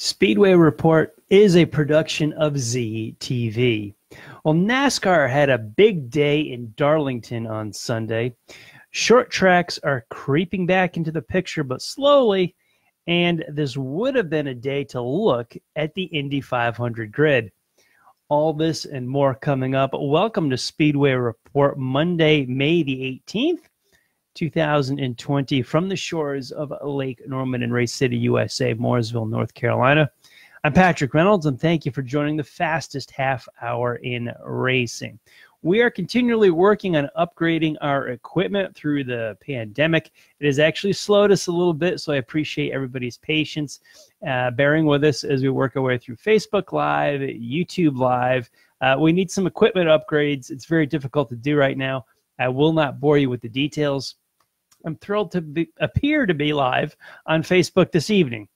Speedway Report is a production of ZTV. Well, NASCAR had a big day in Darlington on Sunday. Short tracks are creeping back into the picture, but slowly, and this would have been a day to look at the Indy 500 grid. All this and more coming up. Welcome to Speedway Report, Monday, May the 18th. 2020, from the shores of Lake Norman in Race City, USA, Mooresville, North Carolina. I'm Patrick Reynolds, and thank you for joining the fastest half hour in racing. We are continually working on upgrading our equipment through the pandemic. It has actually slowed us a little bit, so I appreciate everybody's patience, bearing with us as we work our way through Facebook Live, YouTube Live. We need some equipment upgrades. It's very difficult to do right now. I will not bore you with the details. I'm thrilled to appear to be live on Facebook this evening,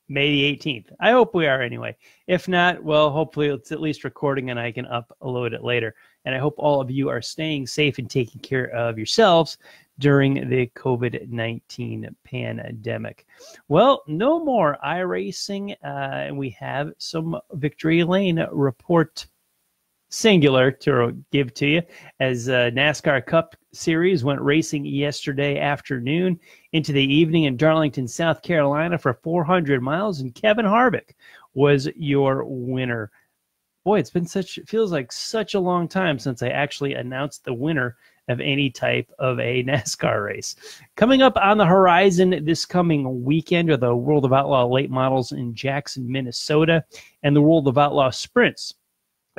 May the 18th. I hope we are anyway. If not, well, hopefully it's at least recording and I can upload it later. And I hope all of you are staying safe and taking care of yourselves during the COVID-19 pandemic. Well, no more iRacing, and we have some Victory Lane report singular to give to you as NASCAR Cup Series went racing yesterday afternoon into the evening in Darlington, South Carolina for 400 miles, and Kevin Harvick was your winner. Boy, it feels like such a long time since I actually announced the winner of any type of a NASCAR race. Coming up on the horizon this coming weekend are the World of Outlaw late models in Jackson, Minnesota, and the World of Outlaw sprints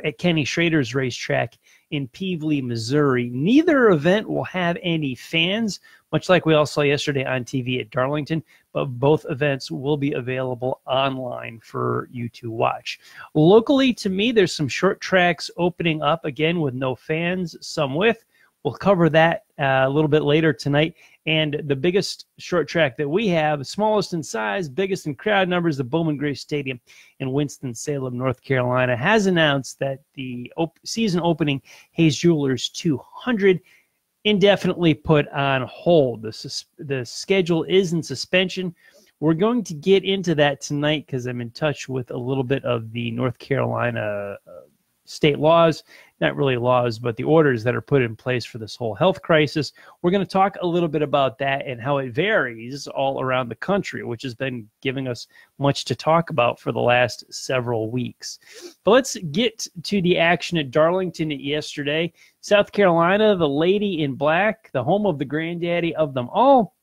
at Kenny Schrader's racetrack in Pevely, Missouri. Neither event will have any fans, much like we all saw yesterday on TV at Darlington, but both events will be available online for you to watch. Locally, to me, there's some short tracks opening up again with no fans, some with. We'll cover that a little bit later tonight. And the biggest short track that we have, smallest in size, biggest in crowd numbers, the Bowman Gray Stadium in Winston-Salem, North Carolina, has announced that the season opening Hayes Jewelers 200 indefinitely put on hold. The schedule is in suspension. We're going to get into that tonight because I'm in touch with a little bit of the North Carolina state laws, not really laws, but the orders that are put in place for this whole health crisis. We're going to talk a little bit about that and how it varies all around the country, which has been giving us much to talk about for the last several weeks. But let's get to the action at Darlington yesterday. South Carolina, the Lady in Black, the home of the granddaddy of them all,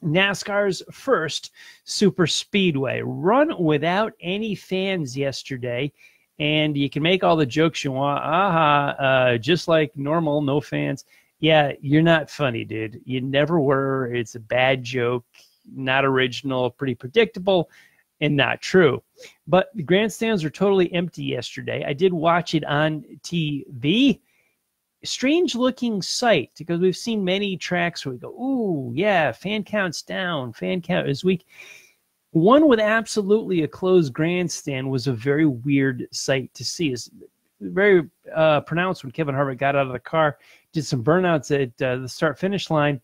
NASCAR's first super speedway, run without any fans yesterday. And you can make all the jokes you want. Just like normal, no fans. Yeah, you're not funny, dude. You never were. It's a bad joke, not original, pretty predictable, and not true. But the grandstands were totally empty yesterday. I did watch it on TV. Strange-looking sight, because we've seen many tracks where we go, ooh, yeah, fan count's down, fan count is weak. One with absolutely a closed grandstand was a very weird sight to see. It's very pronounced when Kevin Harvick got out of the car, did some burnouts at the start-finish line,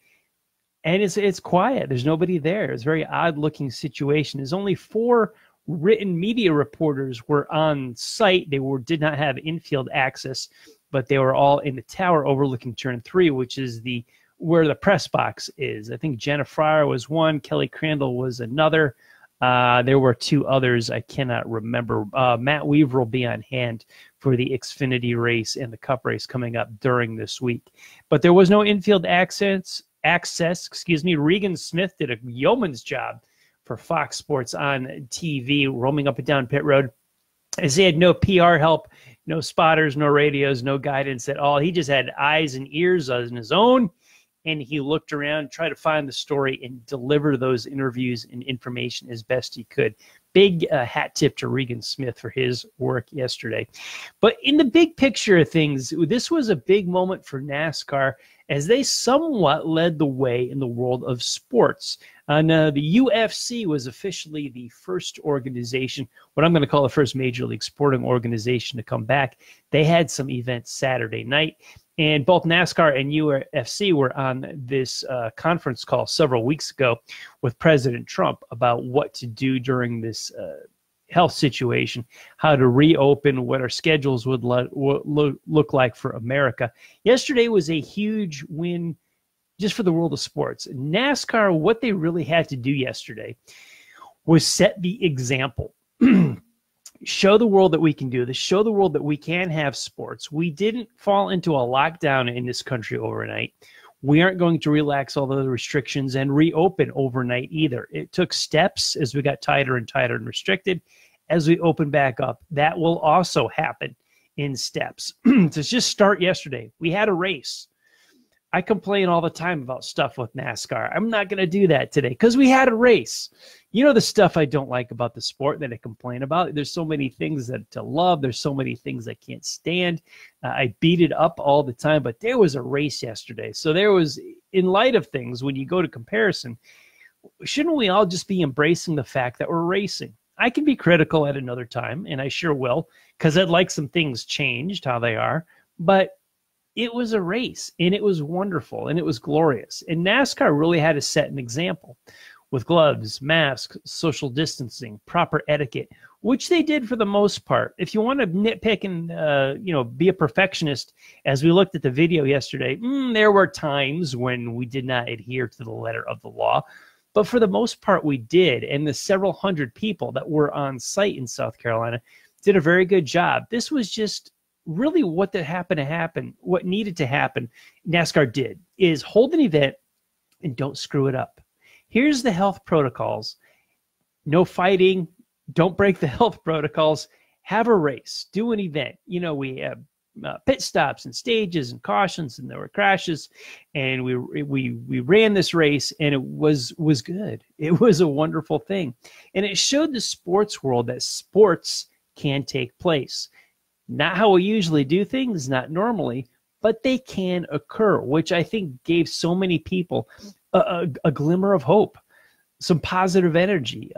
and it's quiet. There's nobody there. It's a very odd-looking situation. There's only 4 written media reporters were on site. They did not have infield access, but they were all in the tower overlooking Turn 3, which is where the press box is. I think Jenna Fryer was one. Kelly Crandall was another. There were 2 others I cannot remember. Matt Weaver will be on hand for the Xfinity race and the Cup race coming up during this week. But there was no infield access. Regan Smith did a yeoman's job for Fox Sports on TV, roaming up and down pit road, as he had no PR help, no spotters, no radios, no guidance at all. He just had eyes and ears on his own. And he looked around, tried to find the story, and deliver those interviews and information as best he could. Big hat tip to Regan Smith for his work yesterday. But in the big picture of things, this was a big moment for NASCAR as they somewhat led the way in the world of sports. The UFC was officially the first organization, what I'm going to call the first major league sporting organization to come back. They had some events Saturday night. And both NASCAR and UFC were on this conference call several weeks ago with President Trump about what to do during this health situation, how to reopen, what our schedules would look like for America. Yesterday was a huge win just for the world of sports. NASCAR, what they really had to do yesterday was set the example. Show the world that we can do this. Show the world that we can have sports. We didn't fall into a lockdown in this country overnight. We aren't going to relax all the restrictions and reopen overnight either. It took steps as we got tighter and tighter and restricted. As we open back up, that will also happen in steps. To just start yesterday, we had a race. I complain all the time about stuff with NASCAR. I'm not going to do that today because we had a race. You know the stuff I don't like about the sport that I complain about? There's so many things that to love. There's so many things I can't stand. I beat it up all the time, but there was a race yesterday. So there was, in light of things, when you go to comparison, shouldn't we all just be embracing the fact that we're racing? I can be critical at another time, and I sure will, because I'd like some things changed, how they are. But it was a race, and it was wonderful, and it was glorious. And NASCAR really had to set an example with gloves, masks, social distancing, proper etiquette, which they did for the most part. If you want to nitpick and be a perfectionist, as we looked at the video yesterday, there were times when we did not adhere to the letter of the law. But for the most part, we did. And the several hundred people that were on site in South Carolina did a very good job. This was just really what what needed to happen. NASCAR did is hold an event and don't screw it up. Here's the health protocols. No fighting. Don't break the health protocols. Have a race. Do an event. You know, we have pit stops and stages and cautions, and there were crashes, and we ran this race, and it was good. It was a wonderful thing, and it showed the sports world that sports can take place. Not how we usually do things, not normally, but they can occur, which I think gave so many people a glimmer of hope, some positive energy,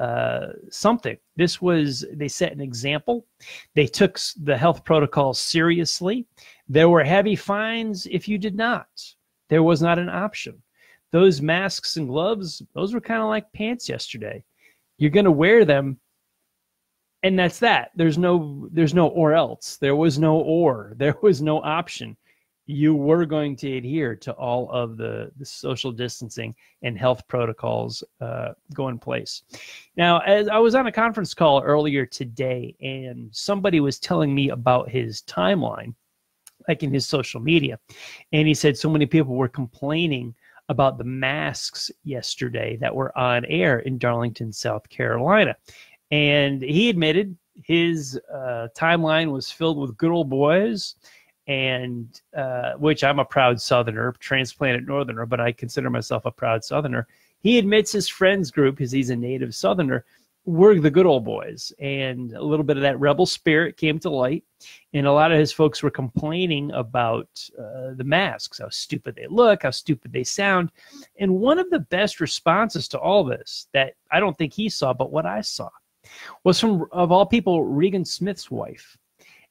something. They set an example. They took the health protocols seriously. There were heavy fines if you did not. There was not an option. Those masks and gloves, those were kind of like pants yesterday. You're going to wear them, and that's that. There's no or else. There was no or. There was no option. You were going to adhere to all of the social distancing and health protocols go in place. Now, as I was on a conference call earlier today, and somebody was telling me about his timeline, like in his social media, and he said so many people were complaining about the masks yesterday that were on air in Darlington, South Carolina. And he admitted his timeline was filled with good old boys, and which I'm a proud Southerner, transplanted Northerner, but I consider myself a proud Southerner. He admits his friends group, because he's a native Southerner, were the good old boys, and a little bit of that rebel spirit came to light, and a lot of his folks were complaining about the masks, how stupid they look, how stupid they sound. And one of the best responses to all this that I don't think he saw, but what I saw, was from, of all people, Regan Smith's wife.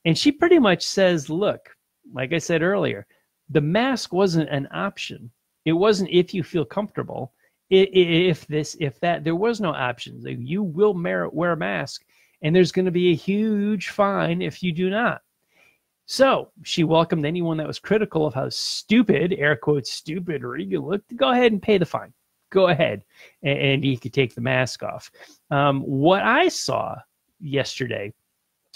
And she pretty much says, look, like I said earlier, the mask wasn't an option. It wasn't if you feel comfortable. If this, if that, there was no options. You will wear a mask, and there's going to be a huge fine if you do not. So she welcomed anyone that was critical of how stupid, air quotes, stupid Regan looked, to go ahead and pay the fine. Go ahead, and you could take the mask off. What I saw yesterday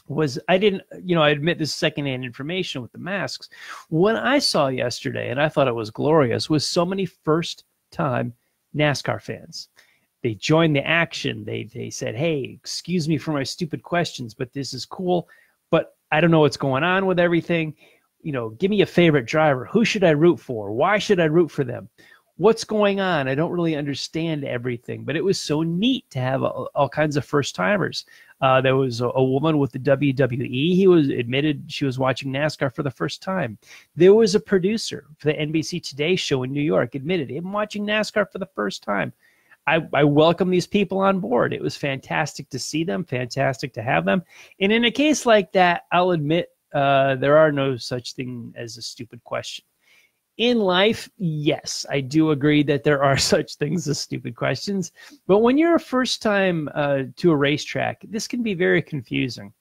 was, I admit this is secondhand information with the masks. What I saw yesterday, and I thought it was glorious, was so many first-time NASCAR fans. They joined the action. They said, hey, excuse me for my stupid questions, but this is cool. But I don't know what's going on with everything. Give me a favorite driver. Who should I root for? Why should I root for them? What's going on? I don't really understand everything, but it was so neat to have all kinds of first-timers. There was a woman with the WWE. He was admitted she was watching NASCAR for the first time. There was a producer for the NBC Today show in New York, admitted him watching NASCAR for the first time. I welcome these people on board. It was fantastic to see them, fantastic to have them. And in a case like that, I'll admit there are no such thing as a stupid question. In life, yes, I do agree that there are such things as stupid questions. But when you're a first time to a racetrack, this can be very confusing.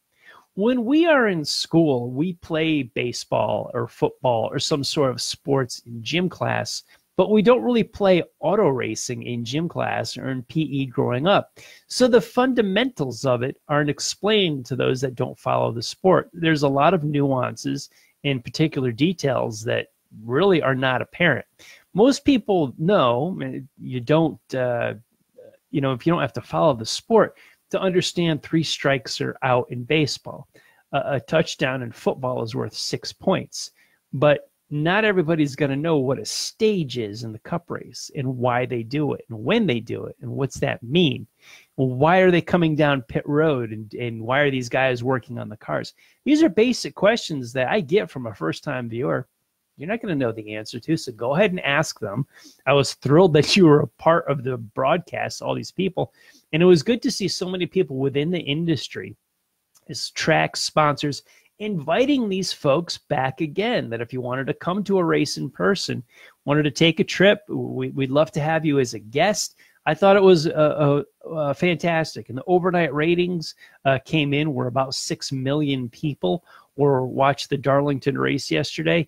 When we are in school, we play baseball or football or some sort of sports in gym class, but we don't really play auto racing in gym class or in PE growing up. So the fundamentals of it aren't explained to those that don't follow the sport. There's a lot of nuances and particular details that really are not apparent. Most people know, you don't, if you don't have to follow the sport to understand 3 strikes are out in baseball. A touchdown in football is worth 6 points, but not everybody's going to know what a stage is in the cup race and why they do it and when they do it and what's that mean. Why are they coming down pit road and why are these guys working on the cars? These are basic questions that I get from a first-time viewer. You're not going to know the answer to, so go ahead and ask them. I was thrilled that you were a part of the broadcast, all these people, and it was good to see so many people within the industry, as track sponsors, inviting these folks back again, that if you wanted to come to a race in person, wanted to take a trip, we'd love to have you as a guest. I thought it was fantastic. And the overnight ratings came in where about 6 million people watched the Darlington race yesterday.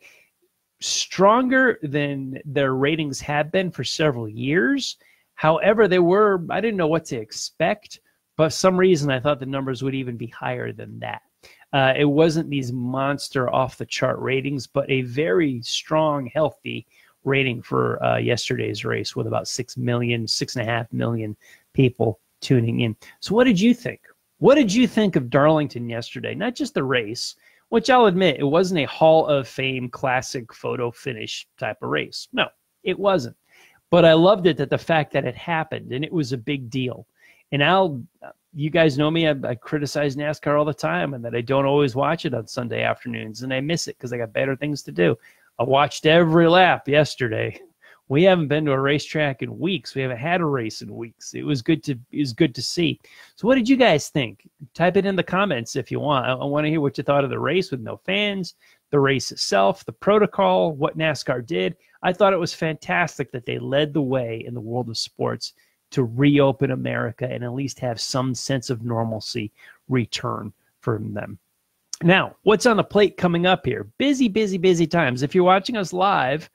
Stronger than their ratings have been for several years. However, I didn't know what to expect, but for some reason I thought the numbers would even be higher than that. It wasn't these monster off-the-chart ratings, but a very strong, healthy rating for yesterday's race with about 6.5 million people tuning in. So what did you think? What did you think of Darlington yesterday? Not just the race, which I'll admit, it wasn't a Hall of Fame classic photo finish type of race. No, it wasn't. But I loved it, that the fact that it happened, and it was a big deal. And you guys know me, I criticize NASCAR all the time, and that I don't always watch it on Sunday afternoons, and I miss it because I got better things to do. I watched every lap yesterday. We haven't been to a racetrack in weeks. We haven't had a race in weeks. It was good to see. So what did you guys think? Type it in the comments if you want. I want to hear what you thought of the race with no fans, the race itself, the protocol, what NASCAR did. I thought it was fantastic that they led the way in the world of sports to reopen America and at least have some sense of normalcy return from them. Now, what's on the plate coming up here? Busy, busy, busy times. If you're watching us live,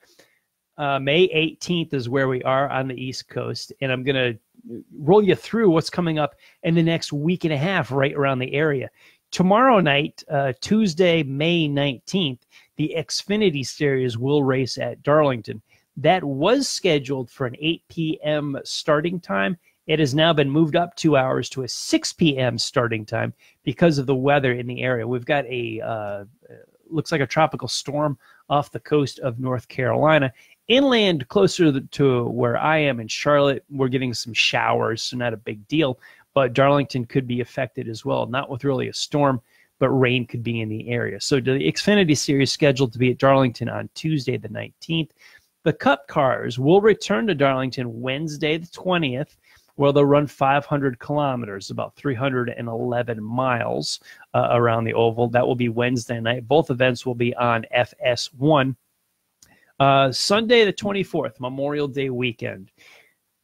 May 18th is where we are on the East Coast, and I'm going to roll you through what's coming up in the next week and a half right around the area. Tomorrow night, Tuesday, May 19th, the Xfinity Series will race at Darlington. That was scheduled for an 8 p.m. starting time. It has now been moved up 2 hours to a 6 p.m. starting time because of the weather in the area. We've got looks like a tropical storm off the coast of North Carolina. Inland, closer to where I am in Charlotte, we're getting some showers, so not a big deal. But Darlington could be affected as well, not with really a storm, but rain could be in the area. So the Xfinity Series scheduled to be at Darlington on Tuesday the 19th. The Cup cars will return to Darlington Wednesday the 20th, where they'll run 500 kilometers, about 311 miles around the oval. That will be Wednesday night. Both events will be on FS1. Sunday the 24th, Memorial Day weekend,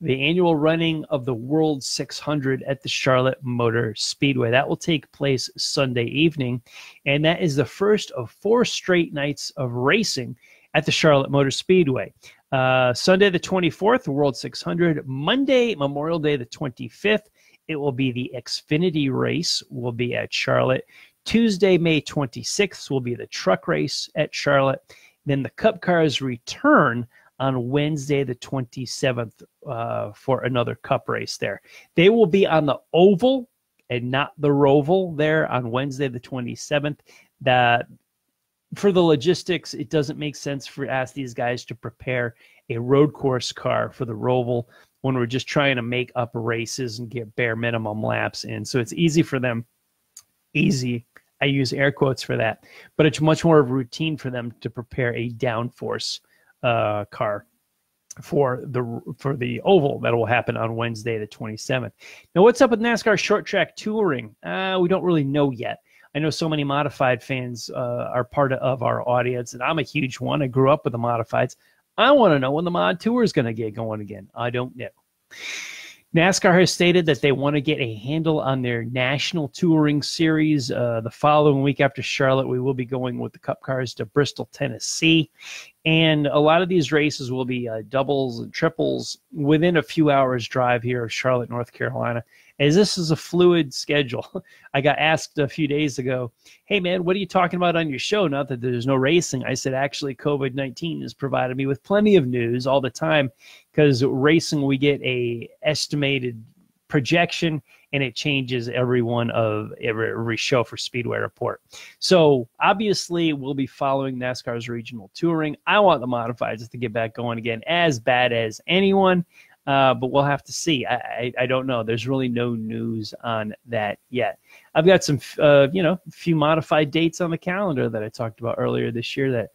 the annual running of the World 600 at the Charlotte Motor Speedway. That will take place Sunday evening, and that is the first of 4 straight nights of racing at the Charlotte Motor Speedway. Sunday the 24th, the World 600. Monday, Memorial Day the 25th, it will be the Xfinity race, will be at Charlotte. Tuesday, May 26th, will be the truck race at Charlotte. Then the Cup cars return on Wednesday the 27th for another Cup race there. They will be on the oval and not the roval there on Wednesday the 27th. For the logistics, it doesn't make sense for ask these guys to prepare a road course car for the roval when we're just trying to make up races and get bare minimum laps in. So it's easy for them. Easy. I use air quotes for that. But it's much more of a routine for them to prepare a downforce car for the oval that will happen on Wednesday the 27th. Now, what's up with NASCAR Short Track Touring? We don't really know yet. I know so many modified fans are part of our audience, and I'm a huge one. I grew up with the modifieds. I want to know when the mod tour is going to get going again. I don't know. NASCAR has stated that they want to get a handle on their national touring series. The following week after Charlotte, we will be going with the Cup cars to Bristol, Tennessee. And a lot of these races will be doubles and triples within a few hours drive here of Charlotte, North Carolina, as this is a fluid schedule. I got asked a few days ago, hey, man, what are you talking about on your show? Not that there's no racing. I said, actually, COVID-19 has provided me with plenty of news all the time, because racing, we get a estimated projection, and it changes every show for Speedway Report. So obviously we'll be following NASCAR's regional touring. I want the modifieds to get back going again, as bad as anyone, but we'll have to see. I don't know. There's really no news on that yet. I've got some, few modified dates on the calendar that I talked about earlier this year that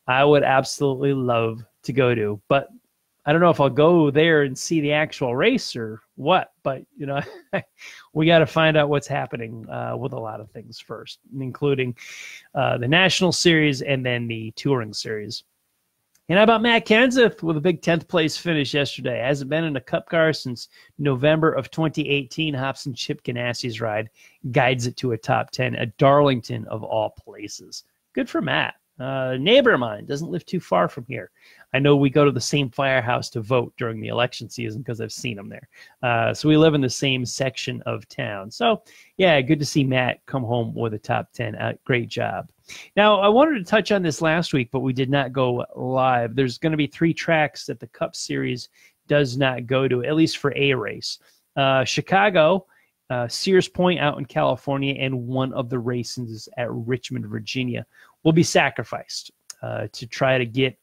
I would absolutely love to go to, but I don't know if I'll go there and see the actual race or what, but, we got to find out what's happening with a lot of things first, including the National Series and then the Touring Series. And how about Matt Kenseth with a big 10th place finish yesterday? Hasn't been in a Cup car since November of 2018. Hops and Chip Ganassi's ride guides it to a top 10 at Darlington, of all places. Good for Matt. Neighbor of mine doesn't live too far from here. I know we go to the same firehouse to vote during the election season because I've seen him there. So we live in the same section of town. So, yeah, good to see Matt come home with a top 10. Great job. Now, I wanted to touch on this last week, but we did not go live. There's going to be 3 tracks that the Cup Series does not go to, at least for a race. Chicago, Sears Point out in California, and one of the races at Richmond, Virginia will be sacrificed to try to get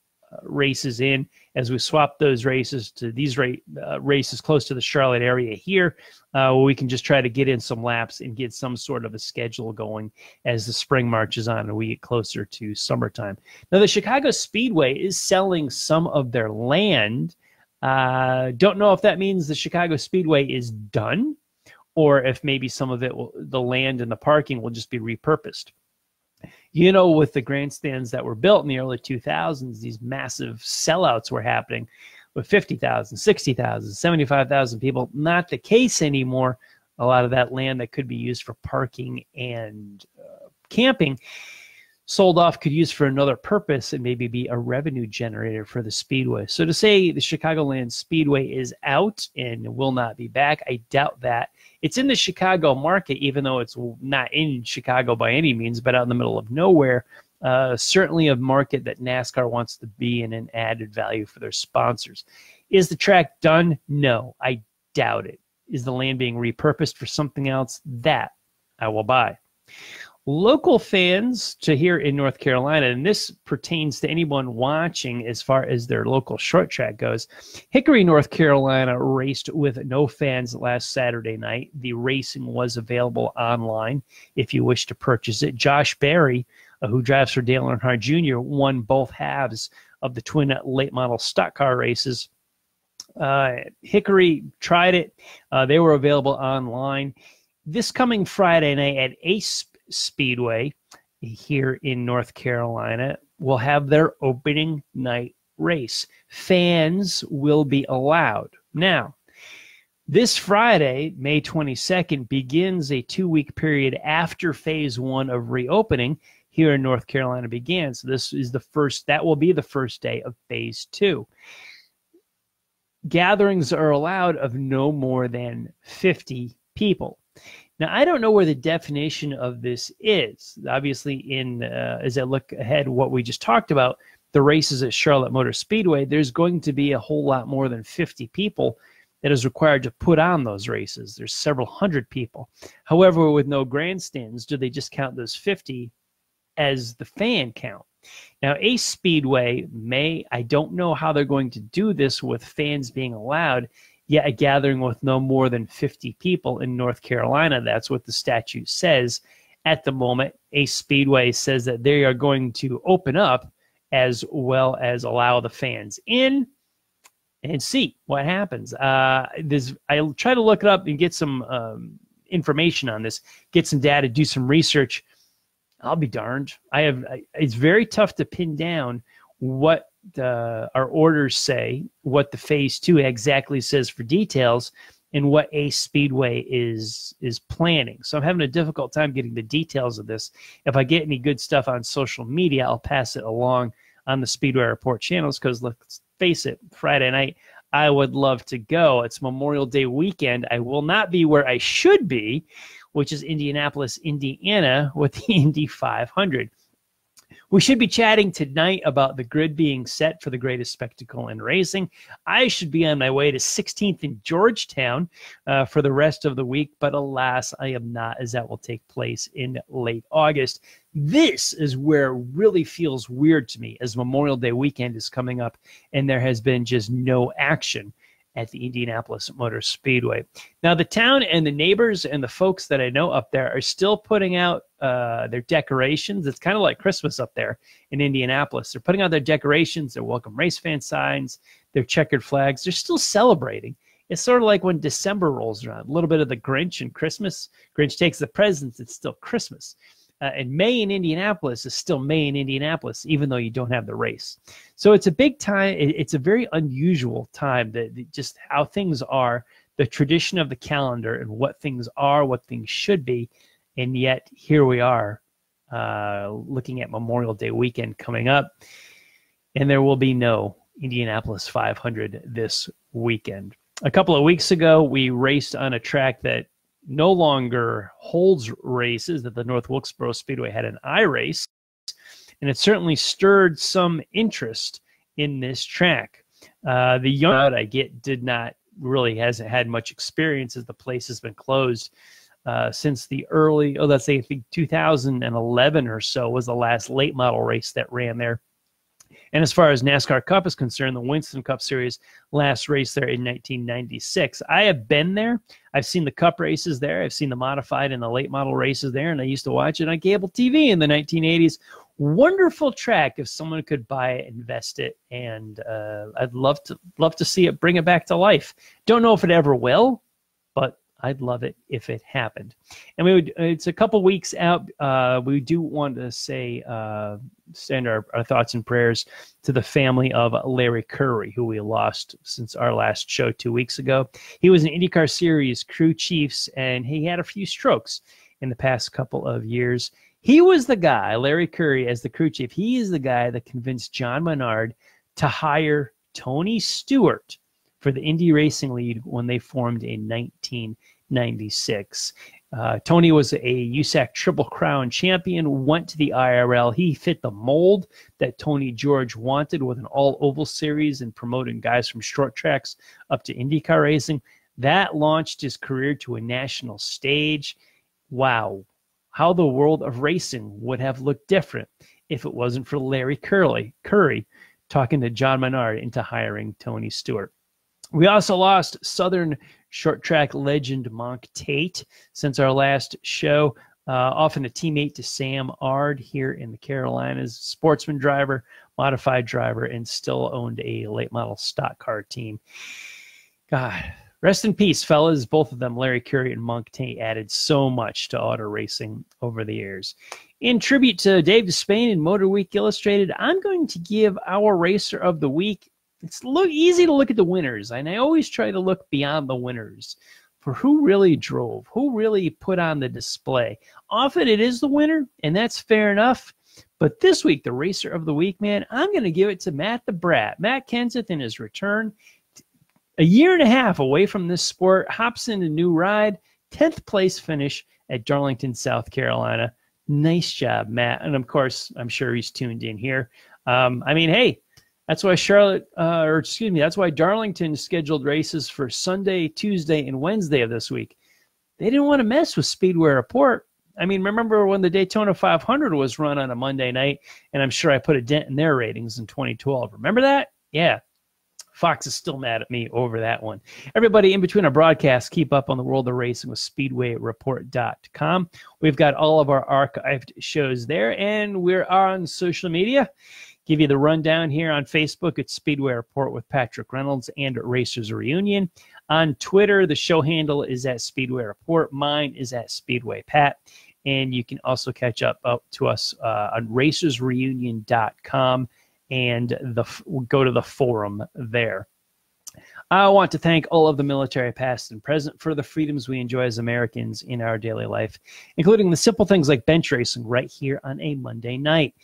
races in as we swap those races to these races close to the Charlotte area here, where we can just try to get in some laps and get some sort of a schedule going as the spring marches on and we get closer to summertime. Now, the Chicago Speedway is selling some of their land. Don't know if that means the Chicago Speedway is done, or if maybe some of it, the land and the parking will just be repurposed. With the grandstands that were built in the early 2000s, these massive sellouts were happening with 50,000, 60,000, 75,000 people. Not the case anymore. A lot of that land that could be used for parking and camping sold off, could use for another purpose and maybe be a revenue generator for the Speedway. So to say the Chicagoland Speedway is out and will not be back, I doubt that. It's in the Chicago market, even though it's not in Chicago by any means, but out in the middle of nowhere. Certainly a market that NASCAR wants to be in and added value for their sponsors. Is the track done? No, I doubt it. Is the land being repurposed for something else? That I will buy. Local fans to here in North Carolina, and this pertains to anyone watching as far as their local short track goes. Hickory, North Carolina raced with no fans last Saturday night. The racing was available online if you wish to purchase it. Josh Berry, who drives for Dale Earnhardt Jr., won both halves of the twin late model stock car races. Hickory tried it. They were available online. This coming Friday night at Ace Speedway here in North Carolina will have their opening night race. Fans will be allowed. Now, this Friday, May 22nd, begins a 2-week period after phase 1 of reopening here in North Carolina began. So this is that will be the first day of phase 2. Gatherings are allowed of no more than 50 people. Now, I don't know where the definition of this is. Obviously, as I look ahead, what we just talked about, the races at Charlotte Motor Speedway, there's going to be a whole lot more than 50 people that is required to put on those races. There's several hundred people. However, with no grandstands, do they just count those 50 as the fan count? Now, Ace Speedway I don't know how they're going to do this with fans being allowed. Yet a gathering with no more than 50 people in North Carolina, that's what the statute says. At the moment, Ace Speedway says that they are going to open up as well as allow the fans in and see what happens. I'll try to look it up and get some information on this, get some data, do some research, I'll be darned. It's very tough to pin down what our orders say, what the phase 2 exactly says for details, and what a Speedway is planning. So I'm having a difficult time getting the details of this. If I get any good stuff on social media, I'll pass it along on the Speedway Report channels, because let's face it, Friday night, I would love to go. It's Memorial Day weekend. I will not be where I should be, which is Indianapolis, Indiana, with the Indy 500. We should be chatting tonight about the grid being set for the greatest spectacle in racing. I should be on my way to 16th in Georgetown for the rest of the week, but alas, I am not, as that will take place in late August. This is where it really feels weird to me, as Memorial Day weekend is coming up and there has been just no action at the Indianapolis Motor Speedway. Now, the town and the neighbors and the folks that I know up there are still putting out their decorations. It's kind of like Christmas up there in Indianapolis. They're putting out their decorations, their welcome race fan signs, their checkered flags. They're still celebrating. It's sort of like when December rolls around, a little bit of the Grinch and Christmas. Grinch takes the presents, it's still Christmas. And May in Indianapolis is still May in Indianapolis, even though you don't have the race. So it's a big time. It's a very unusual time, that just how things are, the tradition of the calendar and what things are, what things should be. And yet here we are looking at Memorial Day weekend coming up, and there will be no Indianapolis 500 this weekend. A couple of weeks ago, we raced on a track that no longer holds races, that the North Wilkesboro Speedway had an iRace, and it certainly stirred some interest in this track. The young crowd I get hasn't had much experience, as the place has been closed since the early, let's say, I think 2011 or so was the last late model race that ran there. And as far as NASCAR Cup is concerned, the Winston Cup Series last race there in 1996. I have been there. I've seen the Cup races there. I've seen the modified and the late model races there, and I used to watch it on cable TV in the 1980s. Wonderful track if someone could buy it, invest it, and I'd love to see it, bring it back to life. Don't know if it ever will, but I'd love it if it happened. And it's a couple weeks out. We do want to say, send our thoughts and prayers to the family of Larry Curry, who we lost since our last show 2 weeks ago. He was an IndyCar Series crew chiefs, and he had a few strokes in the past couple of years. He was the guy, Larry Curry, as the crew chief, he is the guy that convinced John Menard to hire Tony Stewart for the Indy Racing League when they formed in 1996. Tony was a USAC Triple Crown champion, went to the IRL. He fit the mold that Tony George wanted, with an all-oval series and promoting guys from short tracks up to IndyCar racing. That launched his career to a national stage. Wow, how the world of racing would have looked different if it wasn't for Larry Curry talking to John Menard into hiring Tony Stewart. We also lost Southern short track legend Monk Tate since our last show. Often a teammate to Sam Ard here in the Carolinas, sportsman driver, modified driver, and still owned a late model stock car team. God, rest in peace, fellas. Both of them, Larry Curry and Monk Tate, added so much to auto racing over the years. In tribute to Dave Despain and Motor Week Illustrated, I'm going to give our racer of the week. It's easy to look at the winners, and I always try to look beyond the winners for who really drove, who really put on the display. Often it is the winner, and that's fair enough. But this week, the racer of the week, man, I'm going to give it to Matt the Brat. Matt Kenseth, in his return, a year and a half away from this sport, hops in a new ride, 10th place finish at Darlington, South Carolina. Nice job, Matt. And of course, I'm sure he's tuned in here. Hey, that's why that's why Darlington scheduled races for Sunday, Tuesday, and Wednesday of this week. They didn't want to mess with Speedway Report. Remember when the Daytona 500 was run on a Monday night, and I'm sure I put a dent in their ratings in 2012. Remember that? Yeah. Fox is still mad at me over that one. Everybody, in between our broadcasts, keep up on the world of racing with SpeedwayReport.com. We've got all of our archived shows there, and we're on social media. Give you the rundown here on Facebook. It's Speedway Report with Patrick Reynolds and Racers Reunion. On Twitter, the show handle is at Speedway Report. Mine is at Speedway Pat. And you can also catch up to us on racersreunion.com and go to the forum there. I want to thank all of the military past and present for the freedoms we enjoy as Americans in our daily life, including the simple things like bench racing right here on a Monday night.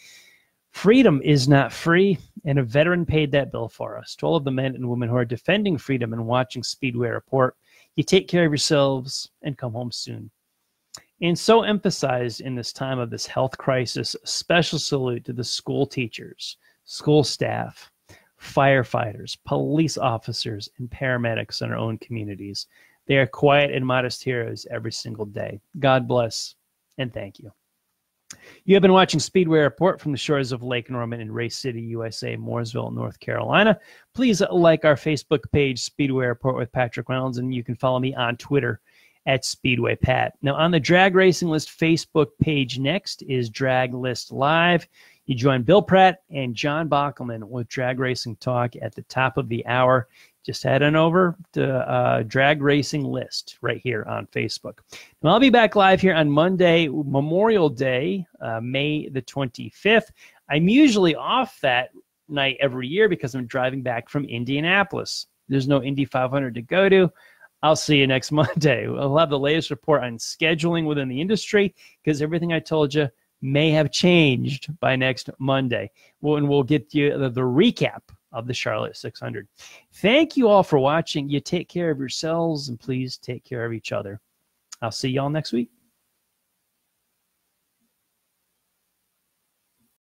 Freedom is not free, and a veteran paid that bill for us. To all of the men and women who are defending freedom and watching Speedway Report, you take care of yourselves and come home soon. And so emphasized in this time of this health crisis, a special salute to the school teachers, school staff, firefighters, police officers, and paramedics in our own communities. They are quiet and modest heroes every single day. God bless and thank you. You have been watching Speedway Report from the shores of Lake Norman in Race City, USA, Mooresville, North Carolina. Please like our Facebook page, Speedway Report with Patrick Reynolds, and you can follow me on Twitter at Speedway Pat. Now, on the Drag Racing List Facebook page next is Drag List Live. You join Bill Pratt and John Bockelman with Drag Racing Talk at the top of the hour. Just head on over to Drag Racing List right here on Facebook. Now, I'll be back live here on Monday, Memorial Day, May the 25th. I'm usually off that night every year because I'm driving back from Indianapolis. There's no Indy 500 to go to. I'll see you next Monday. We'll have the latest report on scheduling within the industry because everything I told you may have changed by next Monday. And we'll get you the recap of the Charlotte 600. Thank you all for watching. You take care of yourselves, and please take care of each other. I'll see y'all next week.